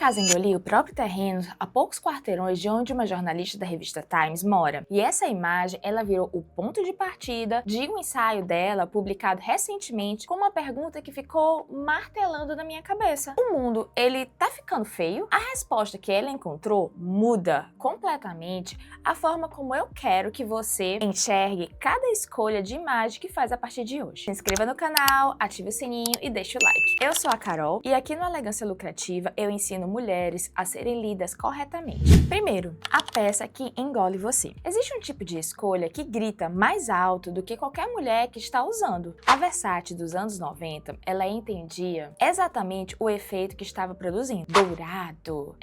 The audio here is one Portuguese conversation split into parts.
casa engoliu o próprio terreno a poucos quarteirões de onde uma jornalista da revista Times mora. E essa imagem, ela virou o ponto de partida de um ensaio dela, publicado recentemente, com uma pergunta que ficou martelando na minha cabeça. O mundo, ele tá ficando feio? A resposta que ela encontrou muda completamente a forma como eu quero que você enxergue cada escolha de imagem que faz a partir de hoje. Se inscreva no canal, ative o sininho e deixe o like. Eu sou a Carol e aqui no Elegância Lucrativa eu ensino mulheres a serem lidas corretamente. Primeiro, a peça que engole você. Existe um tipo de escolha que grita mais alto do que qualquer mulher que está usando. A Versace dos anos 90, ela entendia exatamente o efeito que estava produzindo. Dourado,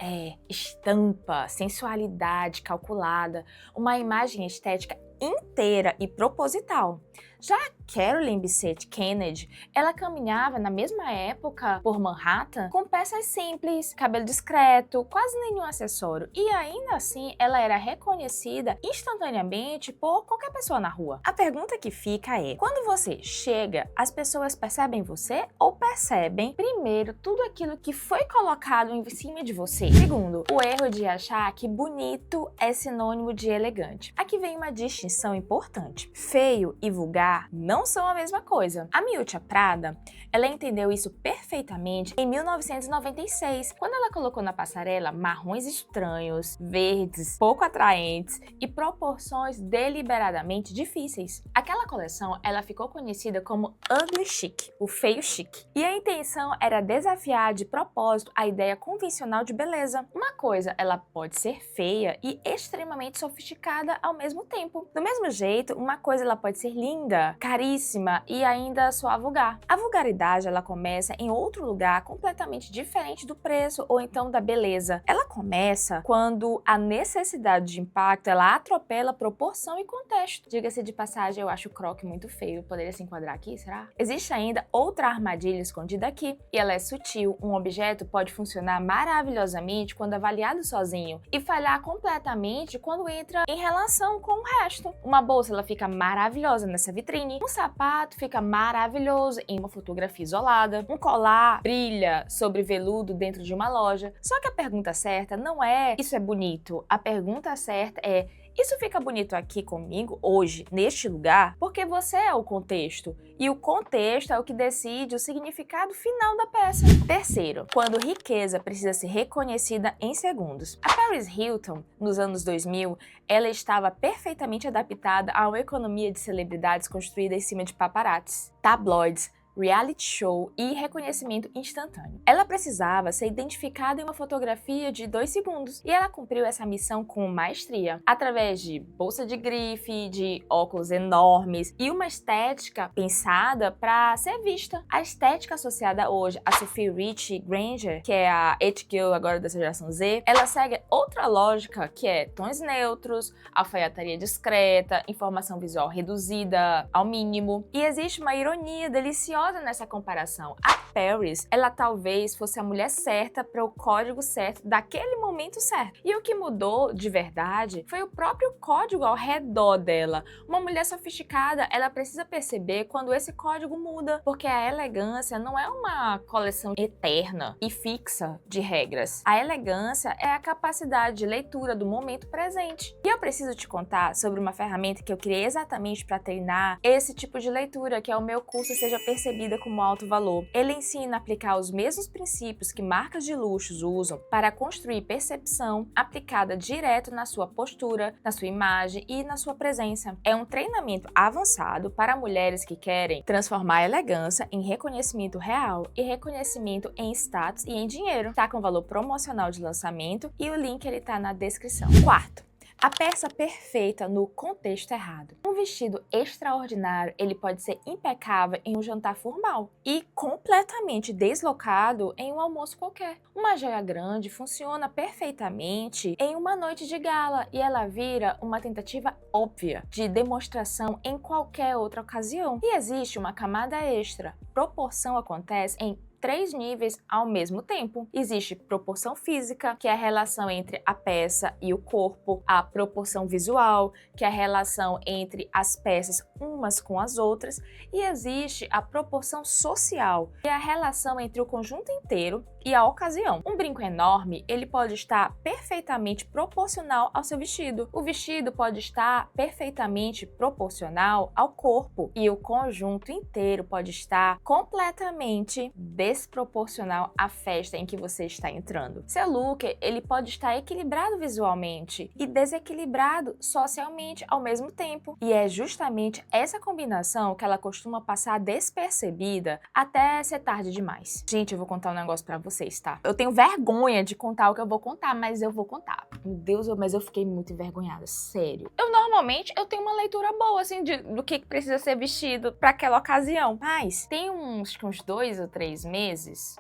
estampa, sensualidade calculada, uma imagem estética inteira e proposital. Já Carolyn Bessette Kennedy, ela caminhava na mesma época por Manhattan com peças simples, cabelo discreto, quase nenhum acessório, e ainda assim ela era reconhecida instantaneamente por qualquer pessoa na rua. A pergunta que fica é, quando você chega, as pessoas percebem você ou percebem primeiro tudo aquilo que foi colocado em cima de você? Segundo, o erro de achar que bonito é sinônimo de elegante. Aqui vem uma distinção importante. Feio e vulgar não são a mesma coisa. A Miuccia Prada, ela entendeu isso perfeitamente em 1996, quando ela colocou na passarela marrons estranhos, verdes, pouco atraentes e proporções deliberadamente difíceis. Aquela coleção, ela ficou conhecida como ugly chic, o feio chique. E a intenção era desafiar de propósito a ideia convencional de beleza. Uma coisa, ela pode ser feia e extremamente sofisticada ao mesmo tempo. Do mesmo jeito, uma coisa ela pode ser linda, caríssima e ainda soar vulgar. A vulgaridade, ela começa em outro lugar completamente diferente do preço ou então da beleza. Ela começa quando a necessidade de impacto, ela atropela proporção e contexto. Diga-se de passagem, eu acho o croque muito feio. Poderia se enquadrar aqui, será? Existe ainda outra armadilha escondida aqui, e ela é sutil. Um objeto pode funcionar maravilhosamente quando avaliado sozinho e falhar completamente quando entra em relação com o resto. Uma bolsa, ela fica maravilhosa nessa vitrine, um sapato fica maravilhoso em uma fotografia isolada, um colar brilha sobre veludo dentro de uma loja. Só que a pergunta certa não é isso é bonito, a pergunta certa é isso fica bonito aqui comigo, hoje, neste lugar, porque você é o contexto. E o contexto é o que decide o significado final da peça. Terceiro, quando riqueza precisa ser reconhecida em segundos. A Paris Hilton, nos anos 2000, ela estava perfeitamente adaptada a uma economia de celebridades construída em cima de paparazzis, tabloides, reality show e reconhecimento instantâneo. Ela precisava ser identificada em uma fotografia de 2 segundos e ela cumpriu essa missão com maestria, através de bolsa de grife, de óculos enormes e uma estética pensada para ser vista. A estética associada hoje a Sophie Rich Granger, que é a it girl agora dessa geração Z, ela segue outra lógica que é tons neutros, alfaiataria discreta, informação visual reduzida ao mínimo. E existe uma ironia deliciosa nessa comparação. A Paris, ela talvez fosse a mulher certa para o código certo daquele momento certo. E o que mudou de verdade foi o próprio código ao redor dela. Uma mulher sofisticada, ela precisa perceber quando esse código muda, porque a elegância não é uma coleção eterna e fixa de regras. A elegância é a capacidade de leitura do momento presente. E eu preciso te contar sobre uma ferramenta que eu criei exatamente para treinar esse tipo de leitura, que é o meu curso Seja Percebida como Alto Valor. Ele ensina a aplicar os mesmos princípios que marcas de luxo usam para construir percepção aplicada direto na sua postura, na sua imagem e na sua presença. É um treinamento avançado para mulheres que querem transformar a elegância em reconhecimento real e reconhecimento em status e em dinheiro. Tá com valor promocional de lançamento e o link ele tá na descrição. Quarto, a peça perfeita no contexto errado. Um vestido extraordinário, ele pode ser impecável em um jantar formal e completamente deslocado em um almoço qualquer. Uma joia grande funciona perfeitamente em uma noite de gala e ela vira uma tentativa óbvia de demonstração em qualquer outra ocasião. E existe uma camada extra. Proporção acontece em 3 níveis ao mesmo tempo. Existe proporção física, que é a relação entre a peça e o corpo, a proporção visual, que é a relação entre as peças umas com as outras, e existe a proporção social, que é a relação entre o conjunto inteiro e a ocasião. Um brinco enorme, ele pode estar perfeitamente proporcional ao seu vestido. O vestido pode estar perfeitamente proporcional ao corpo e o conjunto inteiro pode estar completamente desproporcional à festa em que você está entrando. Seu look, ele pode estar equilibrado visualmente e desequilibrado socialmente ao mesmo tempo. E é justamente essa combinação que ela costuma passar despercebida até ser tarde demais. Gente, eu vou contar um negócio pra vocês, tá? Eu tenho vergonha de contar o que eu vou contar, mas eu vou contar. Meu Deus, mas eu fiquei muito envergonhada, sério. Normalmente, eu tenho uma leitura boa, assim, do que precisa ser vestido pra aquela ocasião. Mas tem uns 2 ou 3 meses...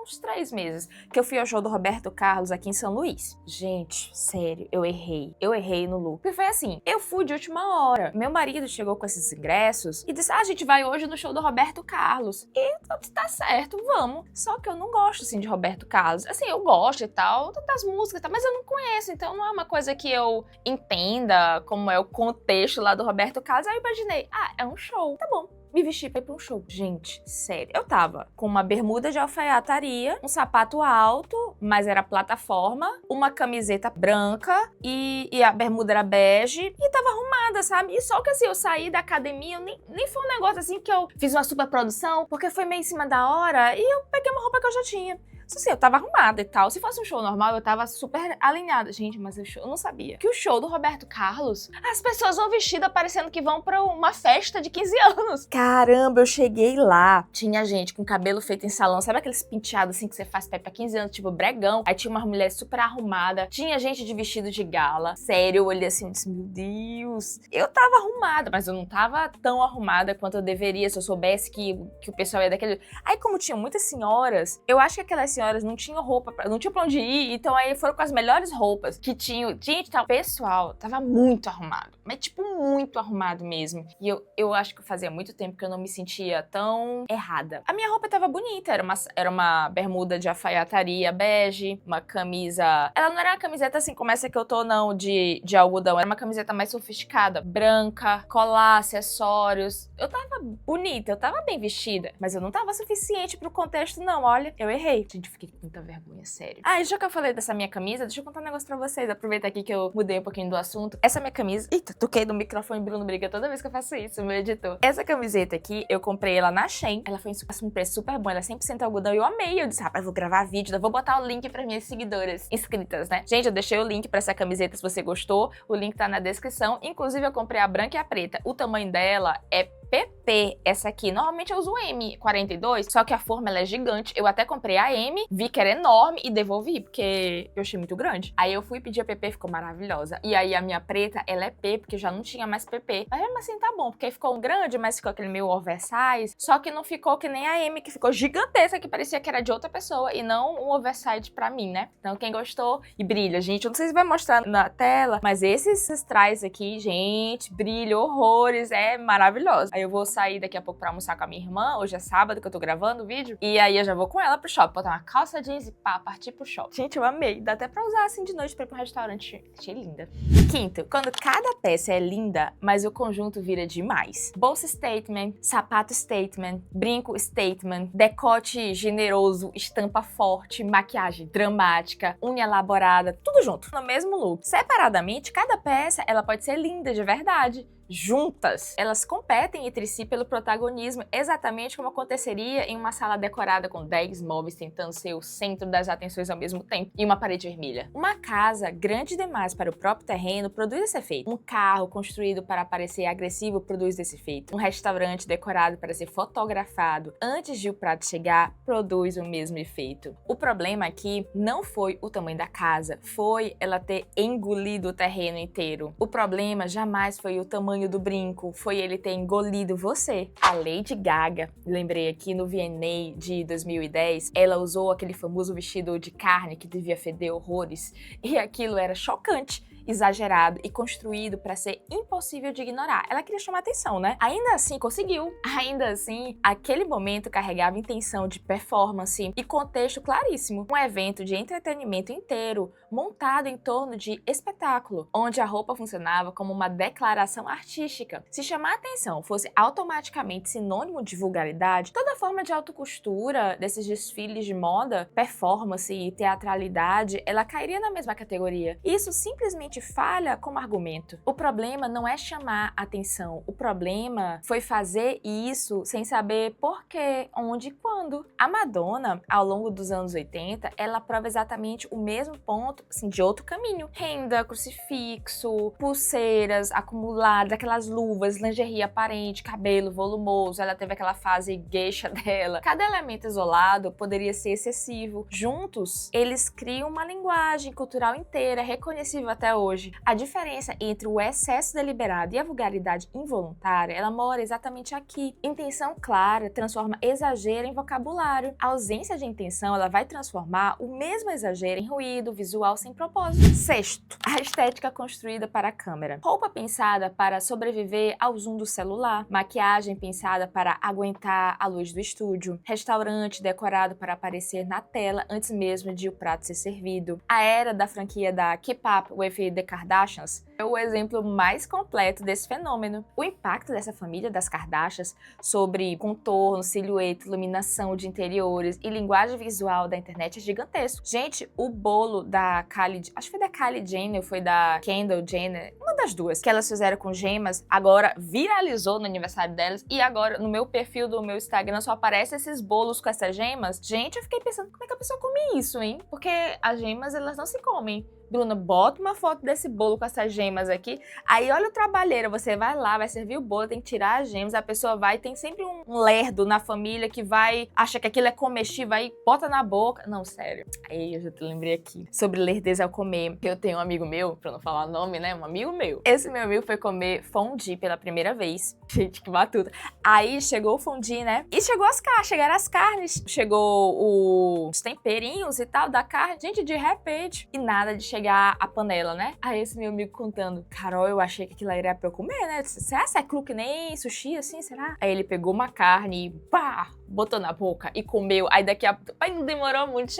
uns 3 meses, que eu fui ao show do Roberto Carlos aqui em São Luís. Gente, sério, eu errei. Eu errei no look. Porque foi assim, eu fui de última hora. Meu marido chegou com esses ingressos e disse, a gente vai hoje no show do Roberto Carlos. E tá certo, vamos. Só que eu não gosto, assim, de Roberto Carlos. Assim, eu gosto e tal, das músicas e tal, mas eu não conheço, então não é uma coisa que eu entenda como é o contexto lá do Roberto Carlos. Aí eu imaginei, é um show, tá bom. Me vesti pra ir pra um show. Gente, sério. Eu tava com uma bermuda de alfaiataria, um sapato alto, mas era plataforma, uma camiseta branca e a bermuda era bege e tava arrumada, sabe? E só que assim, eu saí da academia, nem foi um negócio assim que eu fiz uma super produção, porque foi meio em cima da hora e eu peguei uma roupa que eu já tinha. Só assim, eu tava arrumada e tal. Se fosse um show normal, eu tava super alinhada. Gente, mas eu não sabia que o show do Roberto Carlos, as pessoas vão vestidas parecendo que vão pra uma festa de 15 anos. Caramba, eu cheguei lá. Tinha gente com cabelo feito em salão. Sabe aqueles penteados assim que você faz pra 15 anos, tipo bregão? Aí tinha uma mulher super arrumada. Tinha gente de vestido de gala. Sério, eu olhei assim e disse, meu Deus. Eu tava arrumada, mas eu não tava tão arrumada quanto eu deveria se eu soubesse que o pessoal ia daquele... Aí como tinha muitas senhoras, eu acho que aquelas senhoras não tinham roupa, não tinham pra onde ir, então aí foram com as melhores roupas que tinham. Gente, o pessoal tava muito arrumado, mas tipo muito arrumado mesmo. E eu acho que fazia muito tempo que eu não me sentia tão errada. A minha roupa tava bonita, era uma bermuda de alfaiataria bege, uma camisa... Ela não era uma camiseta assim como essa que eu tô não, de algodão, era uma camiseta mais sofisticada, branca, colar, acessórios. Eu tava bonita, eu tava bem vestida, mas eu não tava suficiente pro contexto não, olha, eu errei. Gente, fiquei com muita vergonha, sério. E já que eu falei dessa minha camisa, deixa eu contar um negócio pra vocês. Aproveita aqui que eu mudei um pouquinho do assunto. Essa minha camisa... Eita, toquei no microfone, Bruno briga toda vez que eu faço isso, meu editor. Essa camiseta aqui, eu comprei ela na Shein. Ela foi um preço super bom, ela é 100% algodão e eu amei. Eu disse, rapaz, eu vou gravar vídeo, eu vou botar o link pras minhas seguidoras inscritas, né? Gente, eu deixei o link pra essa camiseta se você gostou. O link tá na descrição. Inclusive, eu comprei a branca e a preta. O tamanho dela é PP, essa aqui. Normalmente eu uso M42, só que a forma ela é gigante. Eu até comprei a M, vi que era enorme e devolvi, porque eu achei muito grande. Aí eu fui pedir a PP, ficou maravilhosa. E aí a minha preta, ela é P, porque já não tinha mais PP. Mas mesmo assim tá bom, porque ficou grande, mas ficou aquele meio oversize. Só que não ficou que nem a M, que ficou gigantesca, que parecia que era de outra pessoa e não um oversize pra mim, né? Então quem gostou, e brilha, gente. Eu não sei se vai mostrar na tela, mas esses strass aqui, gente, brilha horrores, é maravilhoso. Aí eu vou sair daqui a pouco pra almoçar com a minha irmã, hoje é sábado que eu tô gravando o vídeo, e aí eu já vou com ela pro shopping, botar uma calça jeans e pá, partir pro shopping. Gente, eu amei, dá até pra usar assim de noite pra ir pro restaurante, achei linda. Quinto, quando cada peça é linda, mas o conjunto vira demais. Bolsa statement, sapato statement, brinco statement, decote generoso, estampa forte, maquiagem dramática, unha elaborada, tudo junto, no mesmo look. Separadamente, cada peça, ela pode ser linda de verdade. Juntas, elas competem entre si pelo protagonismo, exatamente como aconteceria em uma sala decorada com 10 móveis tentando ser o centro das atenções ao mesmo tempo e uma parede vermelha. Uma casa grande demais para o próprio terreno produz esse efeito. Um carro construído para parecer agressivo produz esse efeito. Um restaurante decorado para ser fotografado antes de o prato chegar produz o mesmo efeito. O problema aqui não foi o tamanho da casa, foi ela ter engolido o terreno inteiro. O problema jamais foi o tamanho do brinco, foi ele ter engolido você. A Lady Gaga, lembrei aqui no VMA de 2010, ela usou aquele famoso vestido de carne que devia feder horrores, e aquilo era chocante. exagerado e construído para ser impossível de ignorar. Ela queria chamar atenção, né? Ainda assim, conseguiu. Ainda assim, aquele momento carregava intenção de performance e contexto claríssimo. Um evento de entretenimento inteiro, montado em torno de espetáculo, onde a roupa funcionava como uma declaração artística. Se chamar atenção fosse automaticamente sinônimo de vulgaridade, toda forma de autocostura desses desfiles de moda, performance e teatralidade, ela cairia na mesma categoria. Isso simplesmente falha como argumento. O problema não é chamar atenção, o problema foi fazer isso sem saber por quê, onde e quando. A Madonna, ao longo dos anos 80, ela prova exatamente o mesmo ponto, assim, de outro caminho. Renda, crucifixo, pulseiras acumuladas, aquelas luvas, lingerie aparente, cabelo volumoso, ela teve aquela fase geisha dela. Cada elemento isolado poderia ser excessivo. Juntos, eles criam uma linguagem cultural inteira, reconhecível até hoje. A diferença entre o excesso deliberado e a vulgaridade involuntária, ela mora exatamente aqui. Intenção clara transforma exagero em vocabulário. A ausência de intenção, ela vai transformar o mesmo exagero em ruído visual sem propósito. Sexto, a estética construída para a câmera. Roupa pensada para sobreviver ao zoom do celular, maquiagem pensada para aguentar a luz do estúdio, restaurante decorado para aparecer na tela antes mesmo de o prato ser servido. A era da franquia da Keep Up with the Kardashians é o exemplo mais completo desse fenômeno. O impacto dessa família das Kardashians sobre contorno, silhueta, iluminação de interiores e linguagem visual da internet é gigantesco. Gente, o bolo da Kylie, acho que foi da Kylie Jenner ou foi da Kendall Jenner, uma das duas, que elas fizeram com gemas, agora viralizou no aniversário delas e agora no meu perfil do meu Instagram só aparecem esses bolos com essas gemas. Gente, eu fiquei pensando, como é que a pessoa come isso, hein? Porque as gemas, elas não se comem. Bruna, bota uma foto desse bolo com essas gemas aqui. Aí olha o trabalheiro, você vai lá, vai servir o bolo, tem que tirar as gemas, a pessoa vai, tem sempre um lerdo na família que vai, acha que aquilo é comestível, aí bota na boca. Não, sério. Aí eu já te lembrei aqui sobre lerdeza ao comer. Eu tenho um amigo meu, pra não falar nome, né? Um amigo meu. Esse meu amigo foi comer fondue pela primeira vez. Gente, que batuta. Aí chegou o fondue, né? E chegou as carnes, chegaram as carnes. Chegou os temperinhos e tal da carne. Gente, de repente. E nada de chegar a panela, né? Aí esse meu amigo contando, Carol, eu achei que aquilo era pra eu comer, né? Será que é cru que nem sushi, assim, será? Aí ele pegou uma carne e pá, botou na boca e comeu. Aí daqui a... Aí não demorou muito,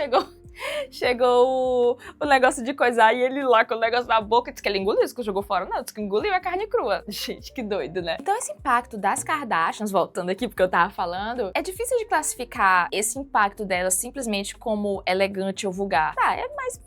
chegou o negócio de coisar e ele lá com o negócio na boca, disse que ele engoliu, disse que jogou fora. Não, disse que engoliu a carne crua. Gente, que doido, né? Então esse impacto das Kardashians, voltando aqui porque eu tava falando, é difícil de classificar esse impacto delas simplesmente como elegante ou vulgar. Tá, é mais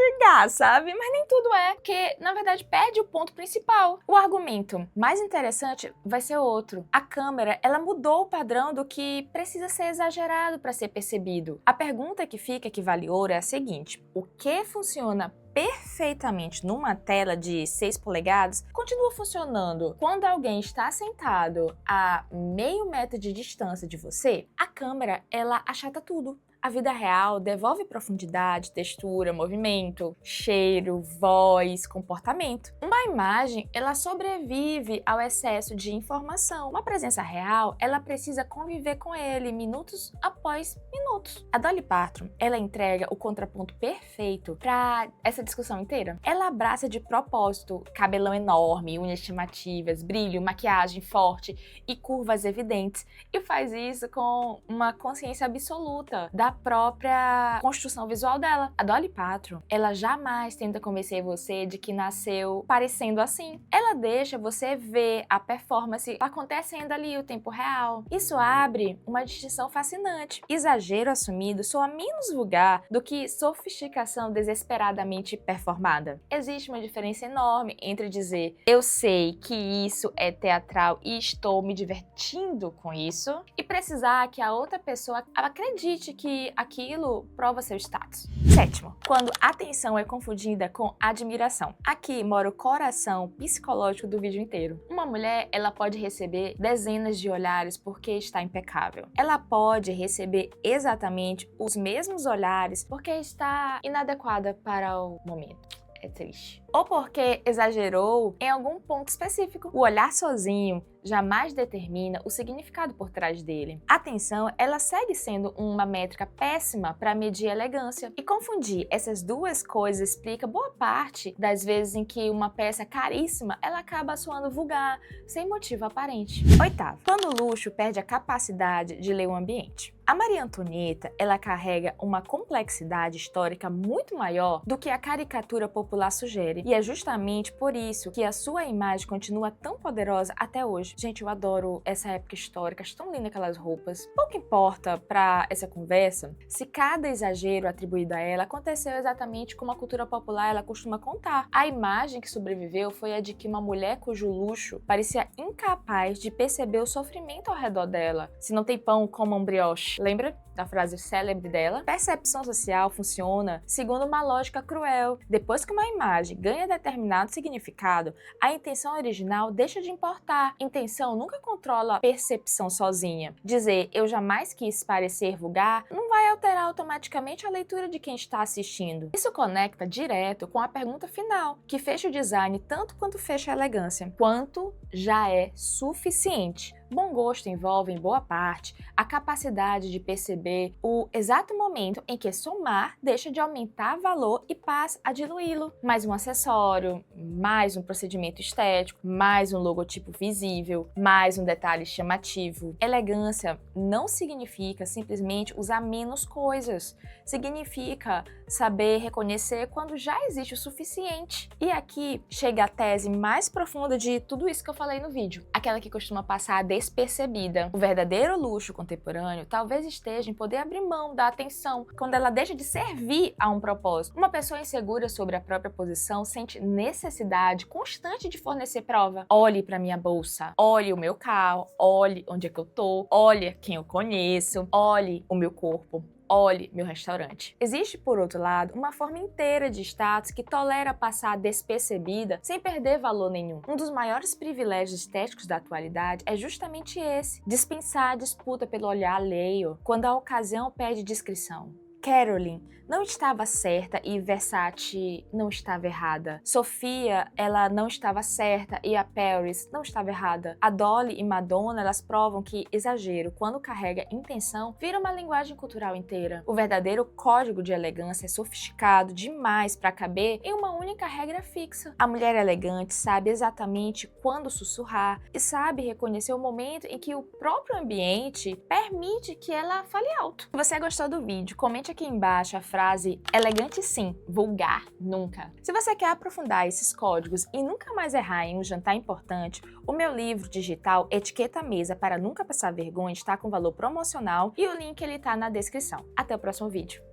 ligar, sabe? Mas nem tudo é, porque na verdade perde o ponto principal. O argumento mais interessante vai ser outro. A câmera, ela mudou o padrão do que precisa ser exagerado para ser percebido. A pergunta que fica, que vale ouro, é a seguinte: o que funciona perfeitamente numa tela de 6 polegadas continua funcionando quando alguém está sentado a meio metro de distância de você? A câmera, ela achata tudo. A vida real devolve profundidade, textura, movimento, cheiro, voz, comportamento. Uma imagem, ela sobrevive ao excesso de informação. Uma presença real, ela precisa conviver com ele minutos após minutos. A Dolly Parton, ela entrega o contraponto perfeito para essa discussão inteira. Ela abraça de propósito cabelão enorme, unhas estimativas, brilho, maquiagem forte e curvas evidentes. E faz isso com uma consciência absoluta da própria construção visual dela. A Dolly Parton, ela jamais tenta convencer você de que nasceu parecendo assim. Ela deixa você ver a performance acontecendo ali o tempo real. Isso abre uma distinção fascinante. Exagero assumido soa menos vulgar do que sofisticação desesperadamente performada. Existe uma diferença enorme entre dizer eu sei que isso é teatral e estou me divertindo com isso e precisar que a outra pessoa acredite que aquilo prova seu status. Sétimo, quando atenção é confundida com admiração. Aqui mora o coração psicológico do vídeo inteiro. Uma mulher, ela pode receber dezenas de olhares porque está impecável. Ela pode receber exatamente os mesmos olhares porque está inadequada para o momento. É triste. Ou porque exagerou em algum ponto específico. O olhar sozinho jamais determina o significado por trás dele. A atenção, ela segue sendo uma métrica péssima para medir elegância. E confundir essas duas coisas explica boa parte das vezes em que uma peça caríssima ela acaba soando vulgar, sem motivo aparente. Oitavo, quando o luxo perde a capacidade de ler o ambiente. A Maria Antonieta, ela carrega uma complexidade histórica muito maior do que a caricatura popular sugere, e é justamente por isso que a sua imagem continua tão poderosa até hoje. Gente, eu adoro essa época histórica, acho tão linda aquelas roupas. Pouco importa para essa conversa se cada exagero atribuído a ela aconteceu exatamente como a cultura popular ela costuma contar. A imagem que sobreviveu foi a de que uma mulher cujo luxo parecia incapaz de perceber o sofrimento ao redor dela. Se não tem pão, coma um brioche. Lembra da frase célebre dela? Percepção social funciona segundo uma lógica cruel. Depois que uma imagem ganha determinado significado, a intenção original deixa de importar. Intenção nunca controla a percepção sozinha. Dizer eu jamais quis parecer vulgar não vai alterar automaticamente a leitura de quem está assistindo. Isso conecta direto com a pergunta final, que fecha o design tanto quanto fecha a elegância. Quanto já é suficiente? Bom gosto envolve, em boa parte, a capacidade de perceber o exato momento em que somar deixa de aumentar valor e passa a diluí-lo. Mais um acessório, mais um procedimento estético, mais um logotipo visível, mais um detalhe chamativo. Elegância não significa simplesmente usar menos coisas. Significa saber reconhecer quando já existe o suficiente. E aqui chega a tese mais profunda de tudo isso que eu falei no vídeo. Aquela que costuma passar despercebida. O verdadeiro luxo contemporâneo talvez esteja em poder abrir mão da atenção quando ela deixa de servir a um propósito. Uma pessoa insegura sobre a própria posição sente necessidade constante de fornecer prova. Olhe para minha bolsa, olhe o meu carro, olhe onde é que eu tô, olhe quem eu conheço, olhe o meu corpo. Olhe meu restaurante. Existe, por outro lado, uma forma inteira de status que tolera passar despercebida sem perder valor nenhum. Um dos maiores privilégios estéticos da atualidade é justamente esse: dispensar a disputa pelo olhar alheio quando a ocasião pede discrição. Caroline não estava certa e Versace não estava errada. Sofia, ela não estava certa e a Paris não estava errada. A Dolly e Madonna, elas provam que exagero, quando carrega intenção, vira uma linguagem cultural inteira. O verdadeiro código de elegância é sofisticado demais para caber em uma única regra fixa. A mulher elegante sabe exatamente quando sussurrar e sabe reconhecer o momento em que o próprio ambiente permite que ela fale alto. Se você gostou do vídeo, comente aqui embaixo a frase elegante sim, vulgar nunca. Se você quer aprofundar esses códigos e nunca mais errar em um jantar importante, o meu livro digital Etiqueta à Mesa para Nunca Passar Vergonha está com valor promocional e o link ele tá na descrição. Até o próximo vídeo.